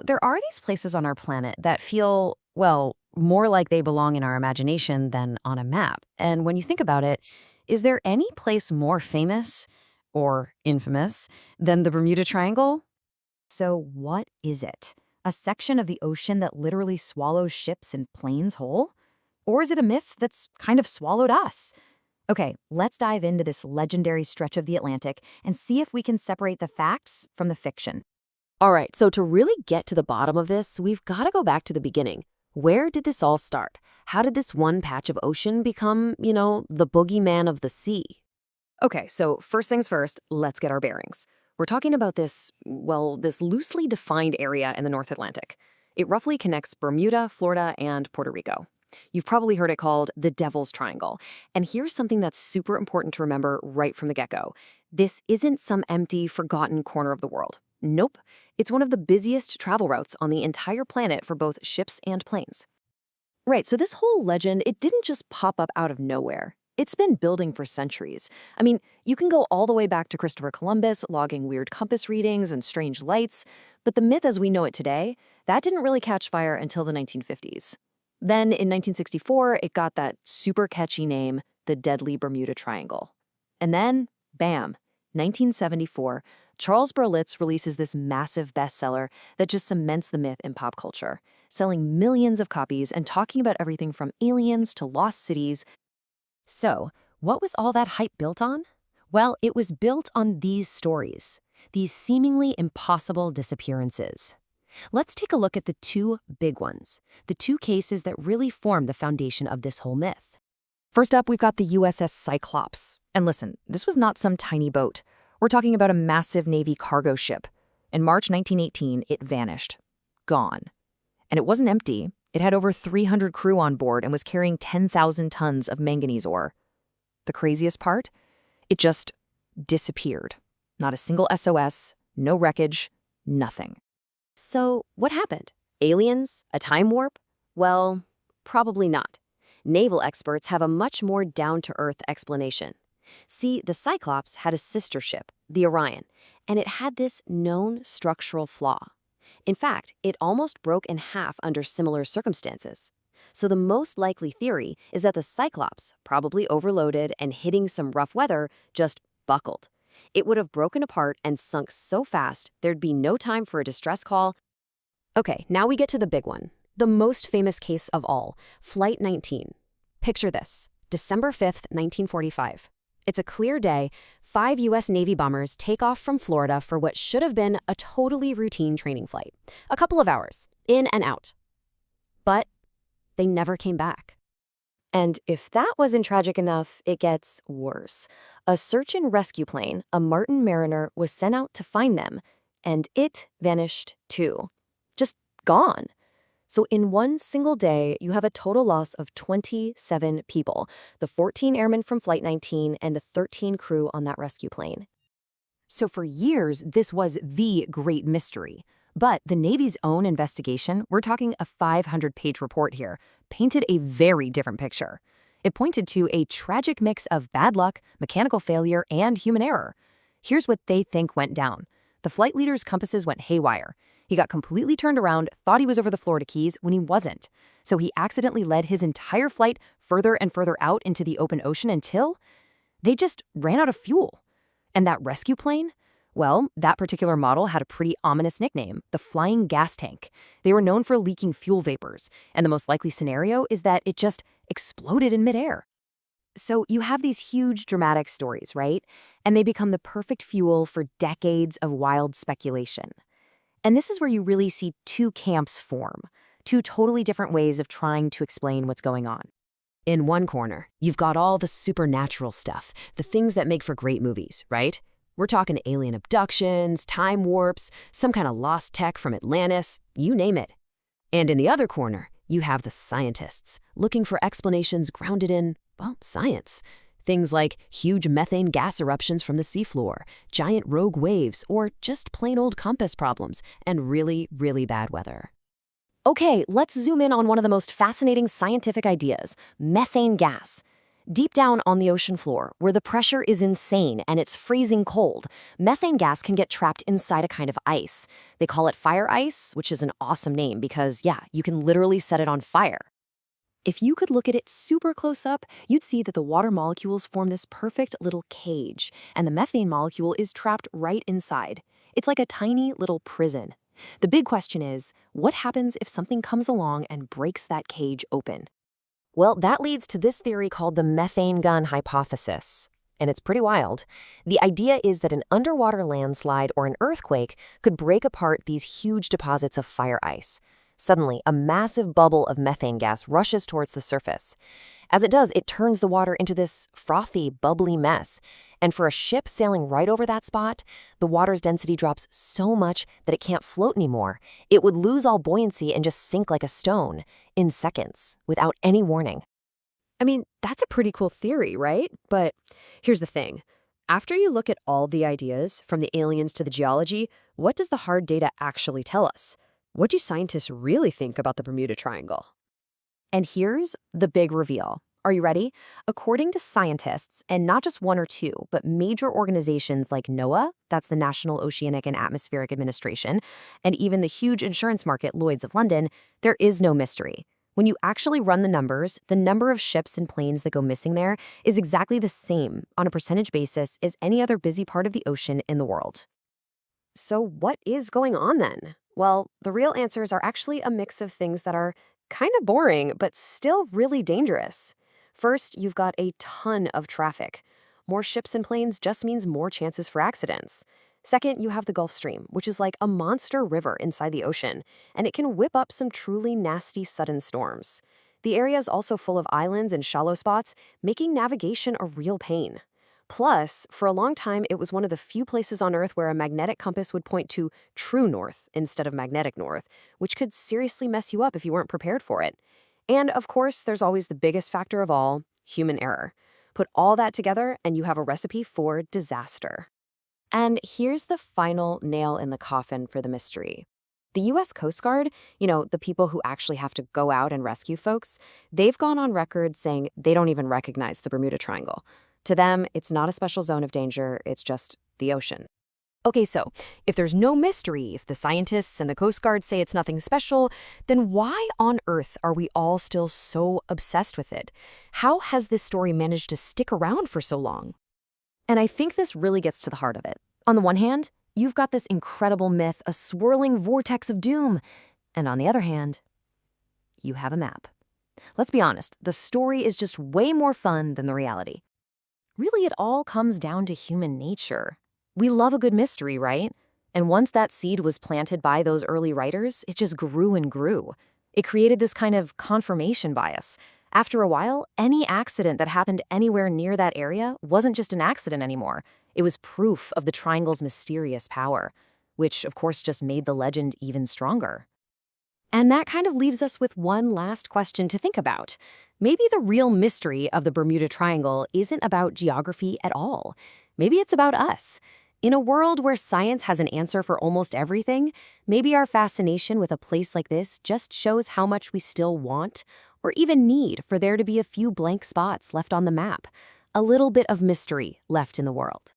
There are these places on our planet that feel, well, more like they belong in our imagination than on a map. And when you think about it, is there any place more famous or infamous than the Bermuda Triangle? So, what is it? A section of the ocean that literally swallows ships and planes whole? Or is it a myth that's kind of swallowed us? Okay, let's dive into this legendary stretch of the Atlantic and see if we can separate the facts from the fiction. All right, so to really get to the bottom of this, we've got to go back to the beginning. Where did this all start? How did this one patch of ocean become, the boogeyman of the sea? Okay, so first things first, let's get our bearings. We're talking about this loosely defined area in the North Atlantic. It roughly connects Bermuda, Florida, and Puerto Rico. You've probably heard it called the Devil's Triangle. And here's something that's super important to remember right from the get-go. This isn't some empty, forgotten corner of the world. Nope. It's one of the busiest travel routes on the entire planet for both ships and planes. Right, so this whole legend, it didn't just pop up out of nowhere. It's been building for centuries. I mean, you can go all the way back to Christopher Columbus, logging weird compass readings and strange lights, but the myth as we know it today, that didn't really catch fire until the 1950s. Then, in 1964, it got that super catchy name, the Deadly Bermuda Triangle. And then, bam, 1974, Charles Berlitz releases this massive bestseller that just cements the myth in pop culture, selling millions of copies and talking about everything from aliens to lost cities. So, what was all that hype built on? Well, it was built on these stories, these seemingly impossible disappearances. Let's take a look at the two big ones, the two cases that really form the foundation of this whole myth. First up, we've got the USS Cyclops. And listen, this was not some tiny boat. We're talking about a massive Navy cargo ship. In March 1918, it vanished. Gone. And it wasn't empty. It had over 300 crew on board and was carrying 10,000 tons of manganese ore. The craziest part? It just disappeared. Not a single SOS, no wreckage, nothing. So, what happened? Aliens? A time warp? Well, probably not. Naval experts have a much more down-to-earth explanation. See, the Cyclops had a sister ship, the Orion, and it had this known structural flaw. In fact, it almost broke in half under similar circumstances. So the most likely theory is that the Cyclops, probably overloaded and hitting some rough weather, just buckled. It would have broken apart and sunk so fast there'd be no time for a distress call. Okay, now we get to the big one. The most famous case of all, Flight 19. Picture this, December 5th, 1945. It's a clear day. 5 U.S. Navy bombers take off from Florida for what should have been a totally routine training flight. A couple of hours, in and out. But they never came back. And if that wasn't tragic enough, it gets worse. A search and rescue plane, a Martin Mariner, was sent out to find them, and it vanished too. Just gone. So in one single day, you have a total loss of 27 people, the 14 airmen from Flight 19 and the 13 crew on that rescue plane. So for years, this was the great mystery. But the Navy's own investigation, we're talking a 500-page report here, painted a very different picture. It pointed to a tragic mix of bad luck, mechanical failure, and human error. Here's what they think went down. The flight leader's compasses went haywire. He got completely turned around, thought he was over the Florida Keys when he wasn't. So he accidentally led his entire flight further and further out into the open ocean until they just ran out of fuel. And that rescue plane? Well, that particular model had a pretty ominous nickname, the flying gas tank. They were known for leaking fuel vapors, and the most likely scenario is that it just exploded in midair. So you have these huge dramatic stories, right? And they become the perfect fuel for decades of wild speculation. And this is where you really see two camps form, two totally different ways of trying to explain what's going on. In one corner, you've got all the supernatural stuff, the things that make for great movies, right? We're talking alien abductions, time warps, some kind of lost tech from Atlantis, you name it. And in the other corner, you have the scientists, looking for explanations grounded in, well, science. Things like huge methane gas eruptions from the seafloor, giant rogue waves, or just plain old compass problems, and really, really bad weather. Okay, let's zoom in on one of the most fascinating scientific ideas, methane gas. Deep down on the ocean floor, where the pressure is insane and it's freezing cold, methane gas can get trapped inside a kind of ice. They call it fire ice, which is an awesome name because, yeah, you can literally set it on fire. If you could look at it super close up, you'd see that the water molecules form this perfect little cage, and the methane molecule is trapped right inside. It's like a tiny little prison. The big question is, what happens if something comes along and breaks that cage open? Well, that leads to this theory called the methane gun hypothesis. And it's pretty wild. The idea is that an underwater landslide or an earthquake could break apart these huge deposits of fire ice. Suddenly, a massive bubble of methane gas rushes towards the surface. As it does, it turns the water into this frothy, bubbly mess. And for a ship sailing right over that spot, the water's density drops so much that it can't float anymore. It would lose all buoyancy and just sink like a stone in seconds, without any warning. I mean, that's a pretty cool theory, right? But here's the thing. After you look at all the ideas, from the aliens to the geology, what does the hard data actually tell us? What do scientists really think about the Bermuda Triangle? And here's the big reveal. Are you ready? According to scientists, and not just one or two, but major organizations like NOAA, that's the National Oceanic and Atmospheric Administration, and even the huge insurance market Lloyd's of London, there is no mystery. When you actually run the numbers, the number of ships and planes that go missing there is exactly the same on a percentage basis as any other busy part of the ocean in the world. So what is going on then? Well, the real answers are actually a mix of things that are kind of boring, but still really dangerous. First, you've got a ton of traffic. More ships and planes just means more chances for accidents. Second, you have the Gulf Stream, which is like a monster river inside the ocean, and it can whip up some truly nasty sudden storms. The area is also full of islands and shallow spots, making navigation a real pain. Plus, for a long time, it was one of the few places on Earth where a magnetic compass would point to true north instead of magnetic north, which could seriously mess you up if you weren't prepared for it. And of course, there's always the biggest factor of all, human error. Put all that together and you have a recipe for disaster. And here's the final nail in the coffin for the mystery. The U.S. Coast Guard, the people who actually have to go out and rescue folks, they've gone on record saying they don't even recognize the Bermuda Triangle. To them, it's not a special zone of danger, it's just the ocean. Okay, so if there's no mystery, if the scientists and the Coast Guard say it's nothing special, then why on earth are we all still so obsessed with it? How has this story managed to stick around for so long? And I think this really gets to the heart of it. On the one hand, you've got this incredible myth, a swirling vortex of doom. And on the other hand, you have a map. Let's be honest, the story is just way more fun than the reality. Really, it all comes down to human nature. We love a good mystery, right? And once that seed was planted by those early writers, it just grew and grew. It created this kind of confirmation bias. After a while, any accident that happened anywhere near that area wasn't just an accident anymore. It was proof of the triangle's mysterious power, which of course just made the legend even stronger. And that kind of leaves us with one last question to think about. Maybe the real mystery of the Bermuda Triangle isn't about geography at all. Maybe it's about us. In a world where science has an answer for almost everything, maybe our fascination with a place like this just shows how much we still want, or even need, for there to be a few blank spots left on the map. A little bit of mystery left in the world.